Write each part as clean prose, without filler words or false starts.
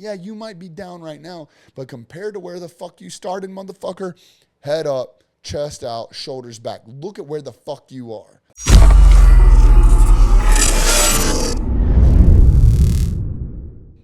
Yeah, you might be down right now, but compared to where the fuck you started, motherfucker, head up, chest out, shoulders back. Look at where the fuck you are.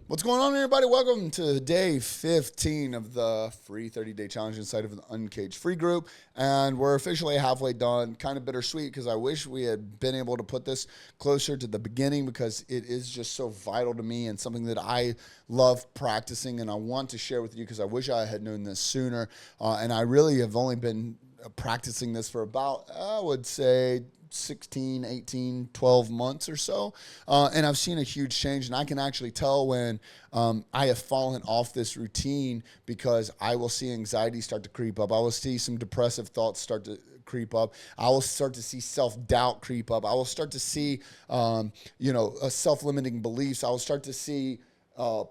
What's going on, everybody? Welcome to day 15 of the free 30-day challenge inside of the Uncaged free group. And we're officially halfway done. Kind of bittersweet because I wish we had been able to put this closer to the beginning because it is just so vital to me and something that I love practicing and I want to share with you because I wish I had known this sooner. And I really have only been practicing this for about, I would say, 16, 18, 12 months or so. And I've seen a huge change. And I can actually tell when I have fallen off this routine because I will see anxiety start to creep up. I will see some depressive thoughts start to creep up. I will start to see self-doubt creep up. I will start to see, self-limiting beliefs. I will start to see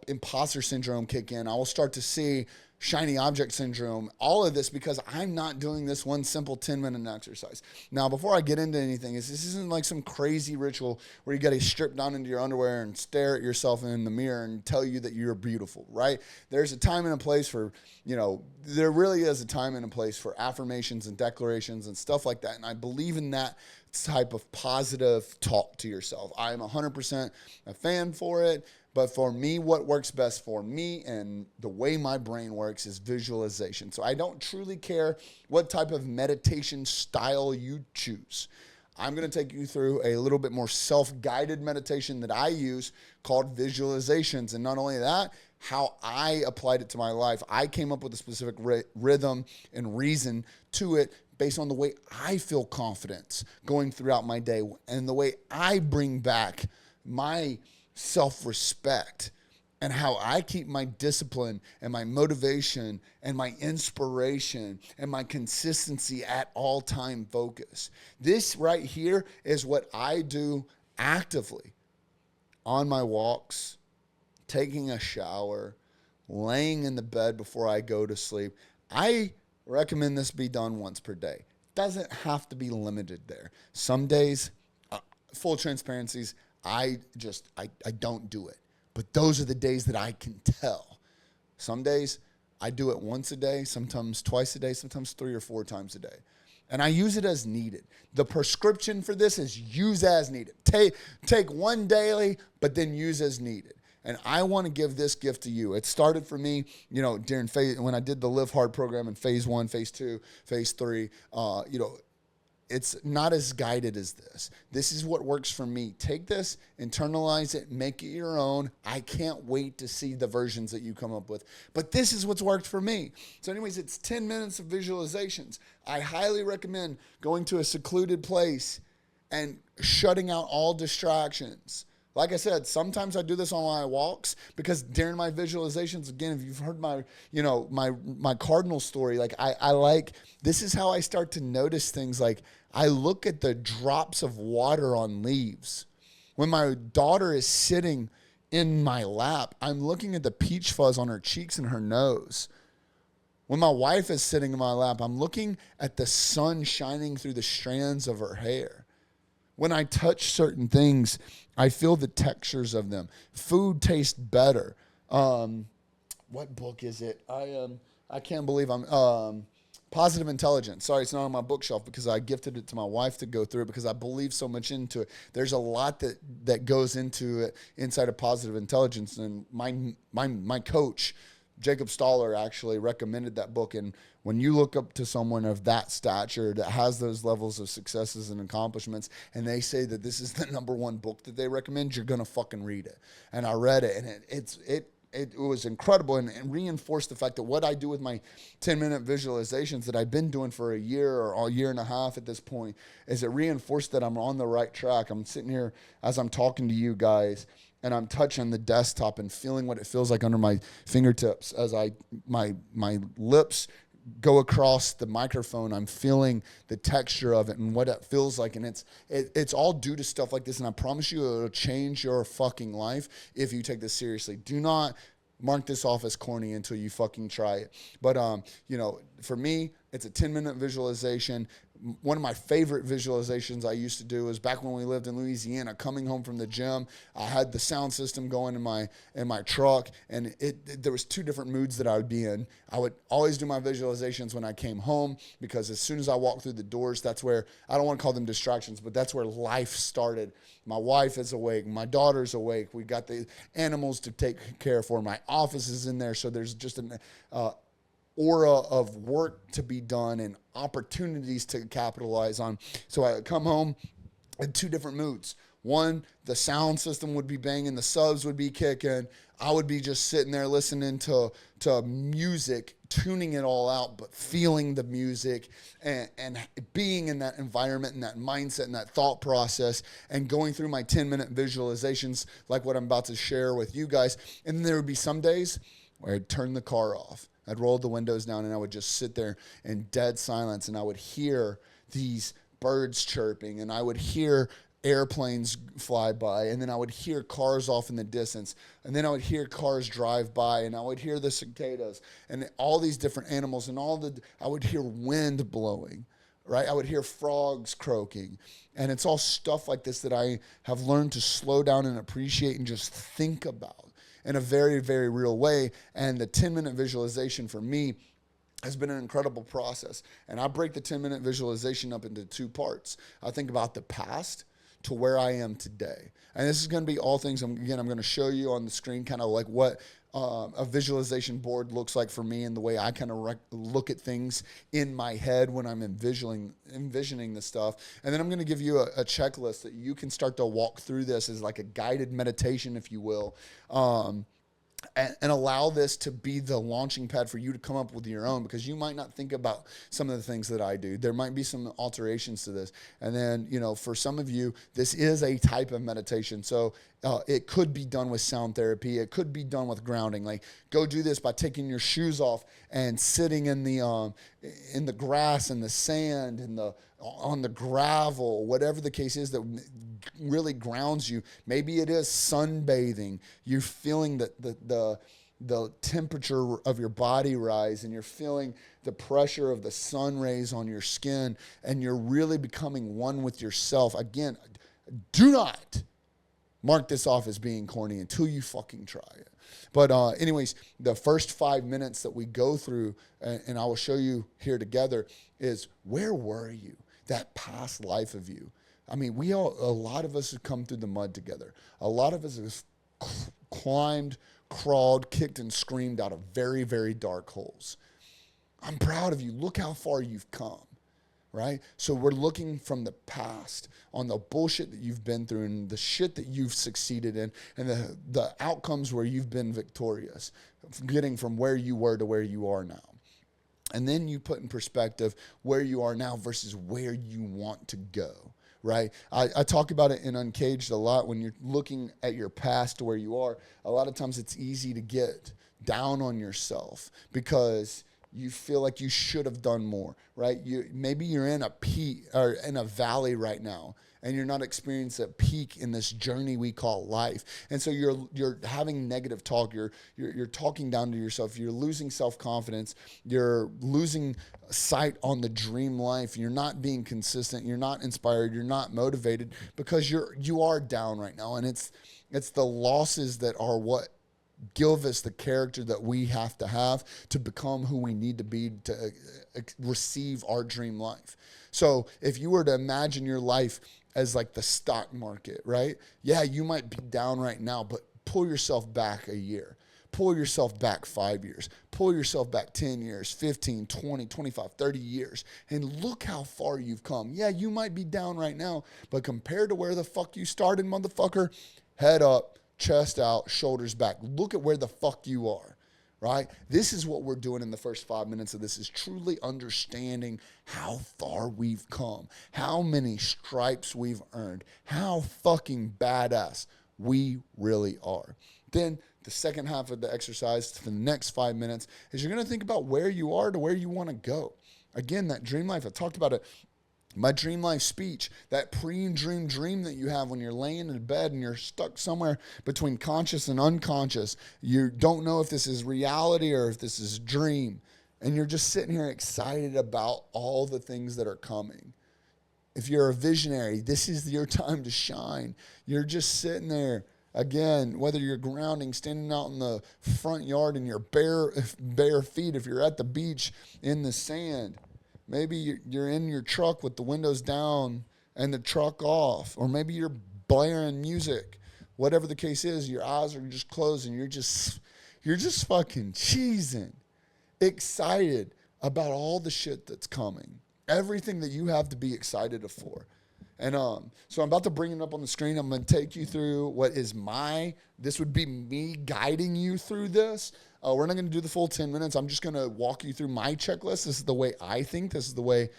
imposter syndrome kick in. I will start to see shiny object syndrome, all of this because I'm not doing this one simple 10-minute exercise. Now, before I get into anything, this isn't like some crazy ritual where you got to strip down into your underwear and stare at yourself in the mirror and tell you that you're beautiful, right? There's a time and a place for, there really is a time and a place for affirmations and declarations and stuff like that. And I believe in that type of positive talk to yourself. I'm 100% a fan for it. But for me, what works best for me and the way my brain works is visualization. So I don't truly care what type of meditation style you choose. I'm going to take you through a little bit more self-guided meditation that I use called visualizations. And not only that, how I applied it to my life. I came up with a specific rhythm and reason to it based on the way I feel confidence going throughout my day and the way I bring back my self-respect and how I keep my discipline and my motivation and my inspiration and my consistency at all time focus. This right here is what I do actively on my walks, taking a shower, laying in the bed before I go to sleep. I recommend this be done once per day. Doesn't have to be limited there. Some days, full transparencies, I don't do it. But those are the days that I can tell. Some days I do it once a day, sometimes twice a day, sometimes 3 or 4 times a day. And I use it as needed. The prescription for this is use as needed. Take one daily, but then use as needed. And I want to give this gift to you. It started for me, during when I did the Live Hard program in phase 1, phase 2, phase 3, it's not as guided as this. This is what works for me. Take this, internalize it, make it your own. I can't wait to see the versions that you come up with. But this is what's worked for me. So anyways, it's 10 minutes of visualizations. I highly recommend going to a secluded place and shutting out all distractions. Like I said, sometimes I do this on my walks because during my visualizations, again, if you've heard my, my cardinal story, like I like, this is how I start to notice things. Like I look at the drops of water on leaves. When my daughter is sitting in my lap, I'm looking at the peach fuzz on her cheeks and her nose. When my wife is sitting in my lap, I'm looking at the sun shining through the strands of her hair. When I touch certain things, I feel the textures of them. Food tastes better. What book is it? I can't believe I'm Positive Intelligence. Sorry, it's not on my bookshelf because I gifted it to my wife to go through it because I believe so much into it. There's a lot that goes into it inside of Positive Intelligence, and my coach, Jacob Stoller, actually recommended that book. And when you look up to someone of that stature that has those levels of successes and accomplishments, and they say that this is the number one book that they recommend, you're gonna fucking read it. And I read it, and it was incredible and reinforced the fact that what I do with my 10-minute visualizations that I've been doing for a year or a year and a half at this point is it reinforced that I'm on the right track. I'm sitting here as I'm talking to you guys, and I'm touching the desktop and feeling what it feels like under my fingertips as my lips go across the microphone. I'm feeling the texture of it and what it feels like, and it's all due to stuff like this. And I promise you, it'll change your fucking life if you take this seriously. Do not mark this off as corny until you fucking try it. But for me, It's a 10-minute visualization. One of my favorite visualizations I used to do is back when we lived in Louisiana, coming home from the gym. I had the sound system going in my truck, and there was 2 different moods that I would be in. I would always do my visualizations when I came home, because as soon as I walked through the doors, that's where, I don't want to call them distractions, but that's where life started. My wife is awake. My daughter's awake. We got the animals to take care for. My office is in there, so there's just an aura of work to be done and opportunities to capitalize on. So I come home in 2 different moods. One, the sound system would be banging, the subs would be kicking. I would be just sitting there listening to music, tuning it all out, but feeling the music and being in that environment and that mindset and that thought process and going through my 10-minute visualizations like what I'm about to share with you guys. And then there would be some days where I'd turn the car off. I'd roll the windows down and I would just sit there in dead silence, and I would hear these birds chirping, and I would hear airplanes fly by, and then I would hear cars off in the distance, and then I would hear cars drive by, and I would hear the cicadas and all these different animals, and I would hear wind blowing, right? I would hear frogs croaking, and it's all stuff like this that I have learned to slow down and appreciate and just think about in a very, very real way. And the 10-minute visualization for me has been an incredible process. And I break the 10-minute visualization up into 2 parts. I think about the past to where I am today. And this is going to be all things, I'm going to show you on the screen kind of like what a visualization board looks like for me and the way I kind of look at things in my head when I'm envisioning this stuff. And then I'm going to give you a checklist that you can start to walk through this as like a guided meditation, if you will. And allow this to be the launching pad for you to come up with your own, because you might not think about some of the things that I do. There might be some alterations to this. And then, for some of you, this is a type of meditation. So it could be done with sound therapy. It could be done with grounding. Like, go do this by taking your shoes off and sitting in the grass and the sand and on the gravel, whatever the case is that really grounds you. Maybe it is sunbathing. You're feeling the temperature of your body rise, and you're feeling the pressure of the sun rays on your skin, and you're really becoming one with yourself. Again, do not mark this off as being corny until you fucking try it. But anyways, the first 5 minutes that we go through, and I will show you here together, is where were you? That past life of you. I mean, a lot of us have come through the mud together. A lot of us have climbed, crawled, kicked, and screamed out of very, very dark holes. I'm proud of you. Look how far you've come, right? So we're looking from the past on the bullshit that you've been through and the shit that you've succeeded in and the outcomes where you've been victorious, getting from where you were to where you are now. And then you put in perspective where you are now versus where you want to go, right? I talk about it in Uncaged a lot. When you're looking at your past to where you are, a lot of times it's easy to get down on yourself because you feel like you should have done more, right? Maybe you're in a peak or in a valley right now, and you're not experiencing a peak in this journey we call life. And so you're having negative talk. You're talking down to yourself. You're losing self-confidence. You're losing sight on the dream life. You're not being consistent. You're not inspired. You're not motivated because you are down right now. And it's the losses that are what give us the character that we have to become who we need to be to receive our dream life. So if you were to imagine your life as like the stock market, right? Yeah, you might be down right now, but pull yourself back a year. Pull yourself back 5 years. Pull yourself back 10 years, 15, 20, 25, 30 years. And look how far you've come. Yeah, you might be down right now, but compared to where the fuck you started, motherfucker, head up, chest out, shoulders back. Look at where the fuck you are, right? This is what we're doing in the first 5 minutes of this, is truly understanding how far we've come, how many stripes we've earned, how fucking badass we really are. Then the second half of the exercise for the next 5 minutes is you're going to think about where you are to where you want to go. Again, that dream life, I talked about it. My dream life speech, that dream that you have when you're laying in bed and you're stuck somewhere between conscious and unconscious. You don't know if this is reality or if this is a dream. and you're just sitting here excited about all the things that are coming. If you're a visionary, this is your time to shine. You're just sitting there. Again, whether you're grounding, standing out in the front yard in your bare feet, if you're at the beach in the sand, maybe you're in your truck with the windows down and the truck off, or maybe you're blaring music. Whatever the case is, your eyes are just closed and you're just fucking cheesing, excited about all the shit that's coming, everything that you have to be excited for. And so I'm about to bring it up on the screen. I'm going to take you through this would be me guiding you through this. We're not going to do the full 10 minutes. I'm just going to walk you through my checklist. This is the way I think. This is the way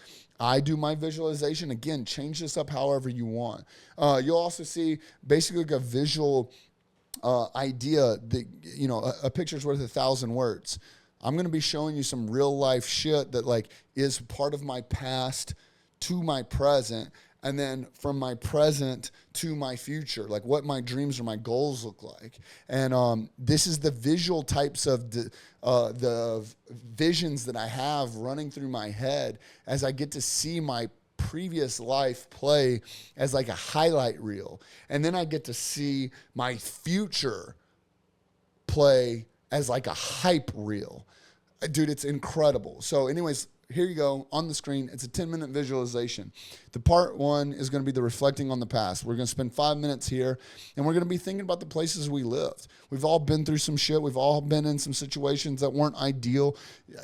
I do my visualization. Again, change this up however you want. You'll also see basically like a visual idea that, a picture's worth 1,000 words. I'm going to be showing you some real life shit that like is part of my past to my present, and then from my present to my future, like what my dreams or my goals look like. And this is the visual types of the visions that I have running through my head as I get to see my previous life play as like a highlight reel. And then I get to see my future play as like a hype reel. Dude, it's incredible. So anyways, here you go on the screen. It's a 10-minute visualization. The part one is going to be the reflecting on the past. We're going to spend 5 minutes here, and we're going to be thinking about the places we lived. We've all been through some shit. We've all been in some situations that weren't ideal.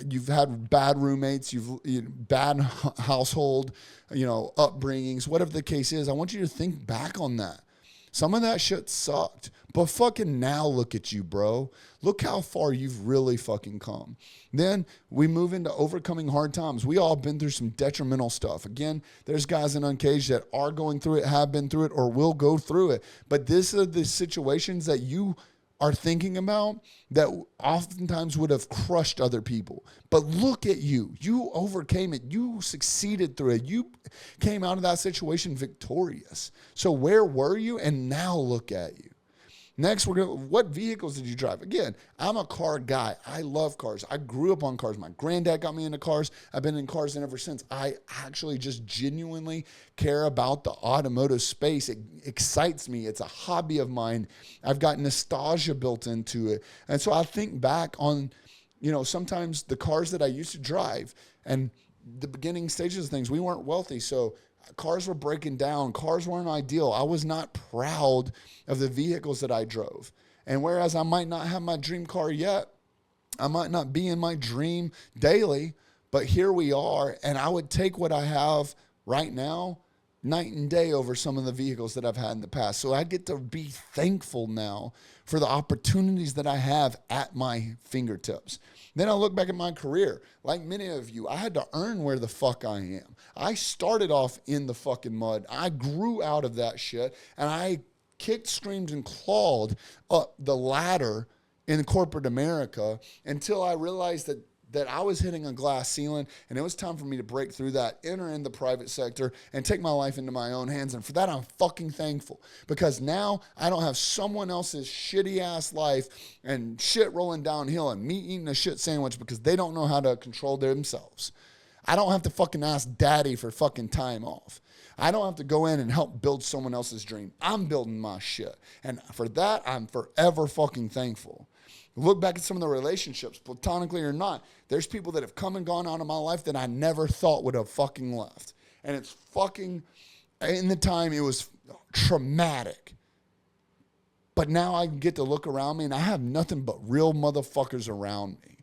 You've had bad roommates. Bad household, upbringings, whatever the case is. I want you to think back on that. Some of that shit sucked, but fucking now look at you, bro. Look how far you've really fucking come. Then we move into overcoming hard times. We all been through some detrimental stuff. Again, there's guys in Uncaged that are going through it, have been through it, or will go through it. But these are the situations that you are thinking about that oftentimes would have crushed other people. But look at you. You overcame it. You succeeded through it. You came out of that situation victorious. So where were you? And now look at you. Next, what vehicles did you drive? Again, I'm a car guy. I love cars. I grew up on cars. My granddad got me into cars. I've been in cars ever since. I actually just genuinely care about the automotive space. It excites me. It's a hobby of mine. I've got nostalgia built into it. And so I think back on, sometimes the cars that I used to drive and the beginning stages of things. We weren't wealthy, so cars were breaking down. Cars weren't ideal. I was not proud of the vehicles that I drove. And whereas I might not have my dream car yet, I might not be in my dream daily, but here we are. And I would take what I have right now, night and day, over some of the vehicles that I've had in the past. So I get to be thankful now for the opportunities that I have at my fingertips. Then I look back at my career. Like many of you, I had to earn where the fuck I am. I started off in the fucking mud. I grew out of that shit, and I kicked, screamed, and clawed up the ladder in corporate America until I realized that I was hitting a glass ceiling, and it was time for me to break through that, enter in the private sector, and take my life into my own hands. And for that, I'm fucking thankful, because now I don't have someone else's shitty ass life and shit rolling downhill and me eating a shit sandwich because they don't know how to control themselves. I don't have to fucking ask daddy for fucking time off. I don't have to go in and help build someone else's dream. I'm building my shit. And for that, I'm forever fucking thankful. Look back at some of the relationships, platonically or not. There's people that have come and gone out of my life that I never thought would have fucking left. And it's fucking, in the time, it was traumatic. But now I get to look around me and I have nothing but real motherfuckers around me.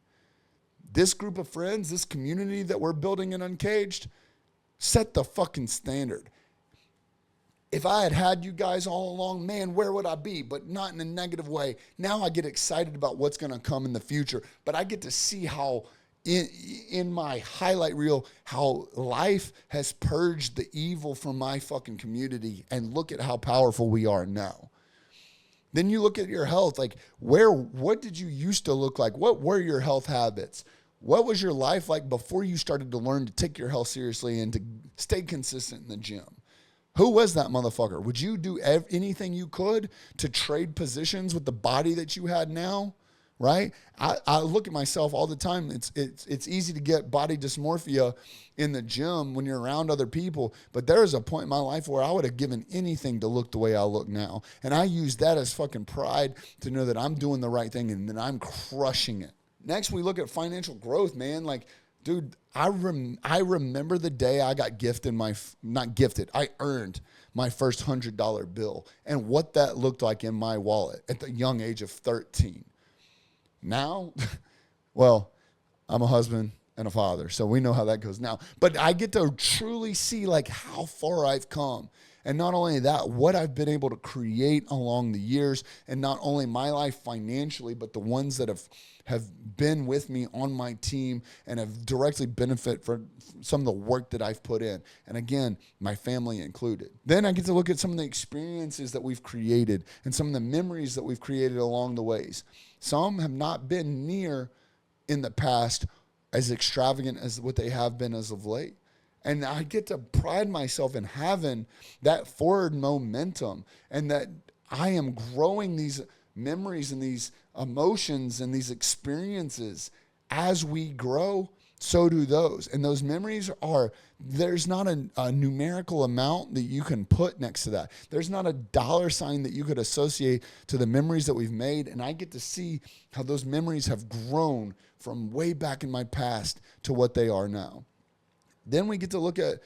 This group of friends, this community that we're building in Uncaged, set the fucking standard. If I had had you guys all along, man, where would I be? But not in a negative way. Now I get excited about what's going to come in the future. But I get to see how in my highlight reel, how life has purged the evil from my fucking community, and look at how powerful we are now. Then you look at your health, like what did you used to look like? What were your health habits? What was your life like before you started to learn to take your health seriously and to stay consistent in the gym? Who was that motherfucker? Would you do anything you could to trade positions with the body that you had now right? I look at myself all the time. It's easy to get body dysmorphia in the gym when you're around other people, but there is a point in my life where I would have given anything to look the way I look now. And I use that as fucking pride to know that I'm doing the right thing and that I'm crushing it. Next, we look at financial growth, man. Like, dude, I remember the day I got I earned my first $100 bill and what that looked like in my wallet at the young age of 13. Now, well, I'm a husband and a father, so we know how that goes now. But I get to truly see like how far I've come. And not only that, what I've been able to create along the years, and not only my life financially, but the ones that have been with me on my team and have directly benefit from some of the work that I've put in. And again, my family included. Then I get to look at some of the experiences that we've created and some of the memories that we've created along the ways. Some have not been near in the past as extravagant as what they have been as of late. And I get to pride myself in having that forward momentum and that I am growing these memories and these emotions and these experiences. As we grow, so do those. And those memories there's not a numerical amount that you can put next to that. There's not a dollar sign that you could associate to the memories that we've made. And I get to see how those memories have grown from way back in my past to what they are now. Then we get to look at,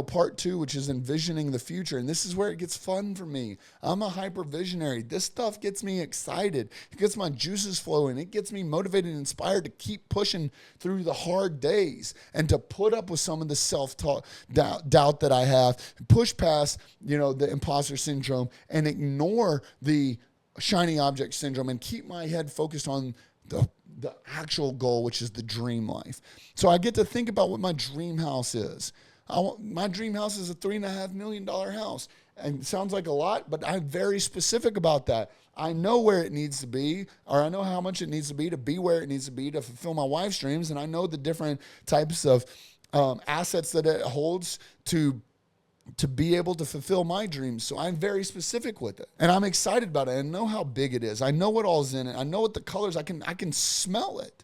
part 2, which is envisioning the future. And this is where it gets fun for me. I'm a hyper visionary. This stuff gets me excited. It gets my juices flowing. It gets me motivated and inspired to keep pushing through the hard days and to put up with some of the self-doubt that I have, push past, the imposter syndrome and ignore the shiny object syndrome and keep my head focused on the actual goal, which is the dream life. So I get to think about what my dream house is. My dream house is a $3.5 million house. And it sounds like a lot, but I'm very specific about that. I know where it needs to be, or I know how much it needs to be where it needs to be to fulfill my wife's dreams. And I know the different types of assets that it holds to be able to fulfill my dreams. So I'm very specific with it. And I'm excited about it. I know how big it is. I know what all's in it. I know what the colors, I can smell it.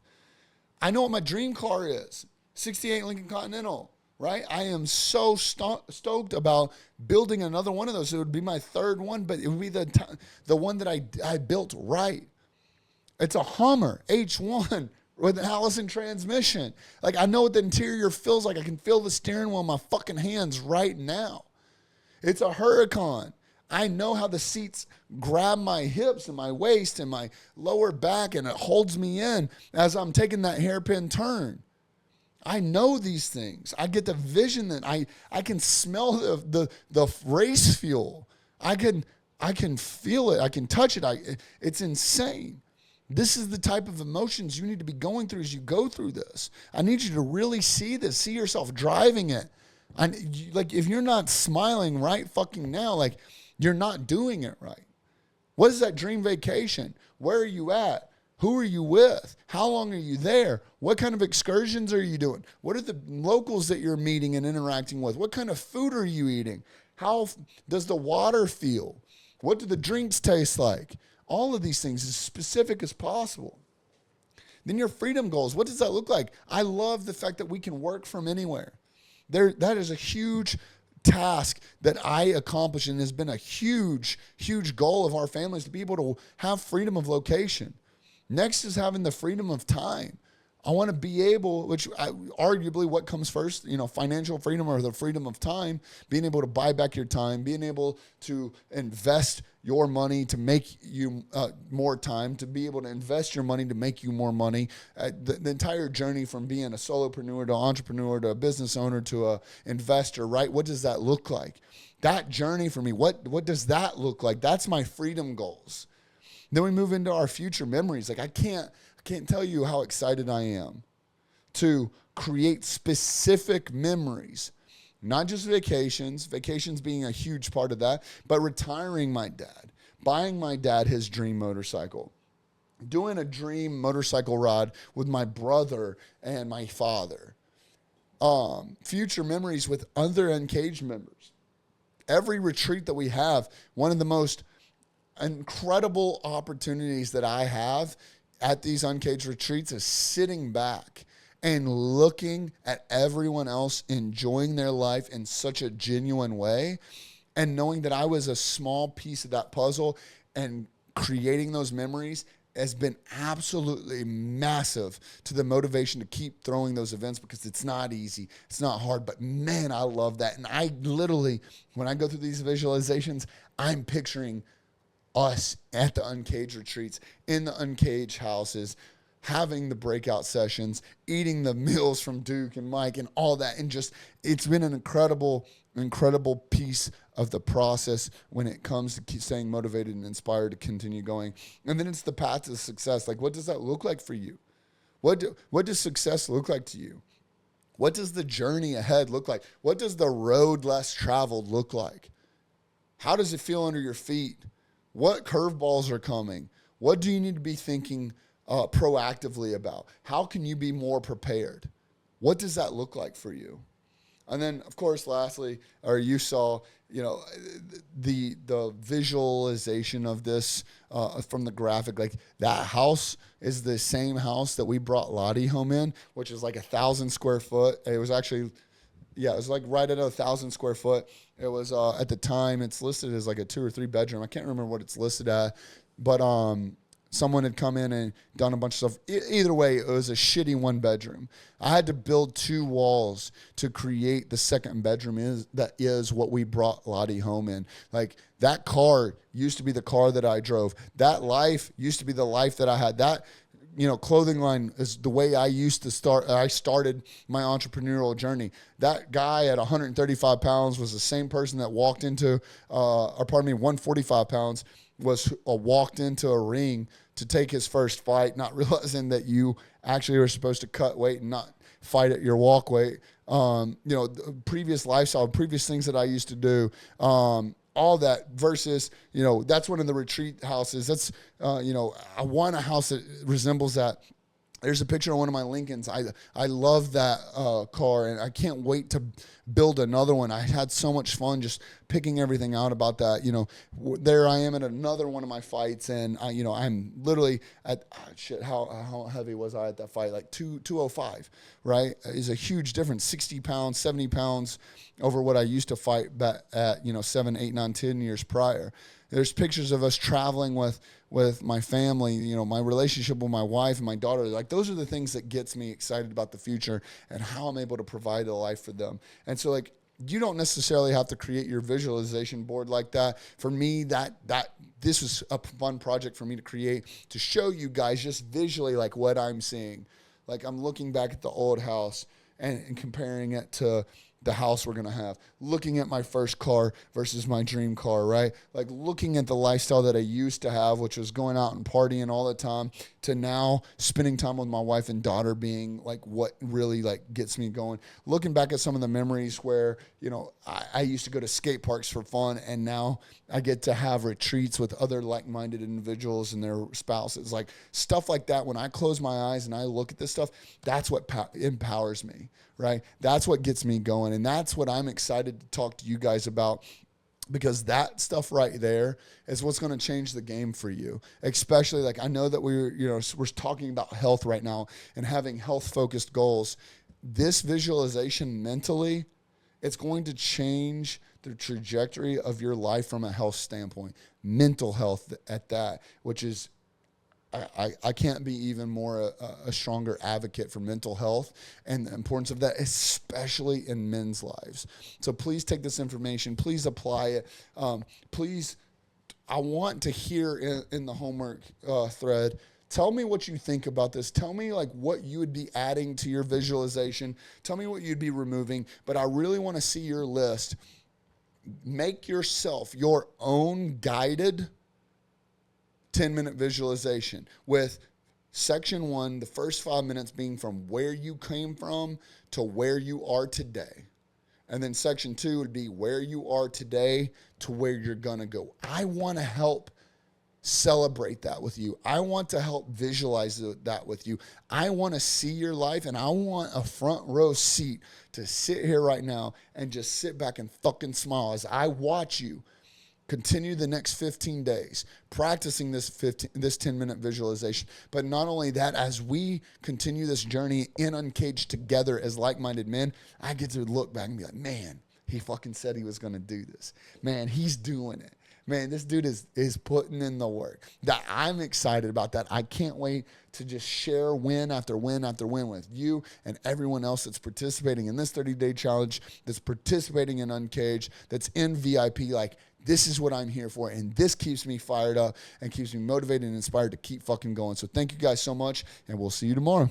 I know what my dream car is. 68 Lincoln Continental, right? I am so stoked about building another one of those. It would be my third one, but it would be the one that I built right. It's a Hummer H1 with an Allison transmission. Like, I know what the interior feels like. I can feel the steering wheel in my fucking hands right now. It's a Huracan. I know how the seats grab my hips and my waist and my lower back, and it holds me in as I'm taking that hairpin turn. I know these things. I get the vision that I can smell the race fuel. I can feel it. I can touch it. It's insane. This is the type of emotions you need to be going through as you go through this. I need you to really see this, see yourself driving it. Like, if you're not smiling right fucking now, like, you're not doing it right. What is that dream vacation? Where are you at? Who are you with? How long are you there? What kind of excursions are you doing? What are the locals that you're meeting and interacting with? What kind of food are you eating? How does the water feel? What do the drinks taste like? All of these things as specific as possible. Then your freedom goals. What does that look like? I love the fact that we can work from anywhere. That is a huge task that I accomplish, and has been a huge, huge goal of our families, to be able to have freedom of location. Next is having the freedom of time. I want to be able, arguably what comes first, financial freedom or the freedom of time, being able to buy back your time, being able to invest your money to make you more time, to be able to invest your money to make you more money. The entire journey from being a solopreneur to entrepreneur to a business owner to a investor, right? What does that look like? That journey for me, what does that look like? That's my freedom goals. Then we move into our future memories. Like, I can't tell you how excited I am to create specific memories, not just vacations being a huge part of that, but retiring my dad, buying my dad his dream motorcycle, doing a dream motorcycle ride with my brother and my father, future memories with other Uncaged members. Every retreat that we have, one of the most incredible opportunities that I have at these Uncaged retreats is sitting back and looking at everyone else enjoying their life in such a genuine way, and knowing that I was a small piece of that puzzle and creating those memories has been absolutely massive to the motivation to keep throwing those events, because it's not easy. It's not hard, but man, I love that. And I literally, when I go through these visualizations, I'm picturing us at the Uncaged retreats, in the Uncaged houses, having the breakout sessions, eating the meals from Duke and Mike and all that. And just, it's been an incredible piece of the process when it comes to keep staying motivated and inspired to continue going. And then it's the path to success. Like, what does that look like for you? What does success look like to you? What does the journey ahead look like? What does the road less traveled look like? How does it feel under your feet? What curveballs are coming? What do you need to be thinking proactively about? How can you be more prepared? What does that look like for you? And then, of course, lastly, or you saw, the visualization of this from the graphic. Like, that house is the same house that we brought Lottie home in, which is like 1,000 square foot. It was actually, it was like right at 1,000 square foot. It was at the time, it's listed as like a 2 or 3 bedroom. I can't remember what it's listed at, but someone had come in and done a bunch of stuff. Either way, it was a shitty 1 bedroom. I had to build 2 walls to create the second bedroom that is what we brought Lottie home in. Like, that car used to be the car that I drove. That life used to be the life that I had. That, clothing line is the way I used to start. I started my entrepreneurial journey. That guy at 135 pounds was the same person that walked into, 145 pounds, walked into a ring to take his first fight, not realizing that you actually were supposed to cut weight and not fight at your walk weight. The previous lifestyle, previous things that I used to do, all that versus, that's one of the retreat houses. That's, I want a house that resembles that. There's a picture of one of my Lincolns. I love that car, and I can't wait to build another one. I had so much fun just picking everything out about that. There I am at another one of my fights, and I'm literally at how heavy was I at that fight? Like 205, right? Is a huge difference. 60 pounds, 70 pounds over what I used to fight back at 7, 8, 9, 10 years prior. There's pictures of us traveling with my family, my relationship with my wife and my daughter. Like, those are the things that gets me excited about the future and how I'm able to provide a life for them. And so, like, you don't necessarily have to create your visualization board like that. For me, this was a fun project for me to create, to show you guys just visually, like, what I'm seeing. Like, I'm looking back at the old house and comparing it to the house we're going to have, looking at my first car versus my dream car, right? Like, looking at the lifestyle that I used to have, which was going out and partying all the time, to now spending time with my wife and daughter being like what really like gets me going. Looking back at some of the memories where, I used to go to skate parks for fun, and now I get to have retreats with other like-minded individuals and their spouses. Like, stuff like that. When I close my eyes and I look at this stuff, that's what empowers me, right? That's what gets me going. And that's what I'm excited to talk to you guys about, because that stuff right there is what's going to change the game for you. Especially, like, I know that we're talking about health right now and having health-focused goals. This visualization mentally, it's going to change the trajectory of your life from a health standpoint, mental health at that, which is, I can't be even more a stronger advocate for mental health and the importance of that, especially in men's lives. So please take this information. Please apply it. Please, I want to hear in the homework thread, tell me what you think about this. Tell me like what you would be adding to your visualization. Tell me what you'd be removing. But I really want to see your list. Make yourself your own guided 10-minute visualization, with section 1, the first 5 minutes being from where you came from to where you are today. And then section 2 would be where you are today to where you're going to go. I want to help celebrate that with you. I want to help visualize that with you. I want to see your life, and I want a front row seat to sit here right now and just sit back and fucking smile as I watch you Continue the next 15 days practicing this 10-minute visualization. But not only that, as we continue this journey in Uncaged together as like-minded men, I get to look back and be like, man, he fucking said he was going to do this. Man, he's doing it. Man, this dude is putting in the work. That I'm excited about that. I can't wait to just share win after win after win with you and everyone else that's participating in this 30-day challenge, that's participating in Uncaged, that's in VIP. Like, this is what I'm here for, and this keeps me fired up and keeps me motivated and inspired to keep fucking going. So thank you guys so much, and we'll see you tomorrow.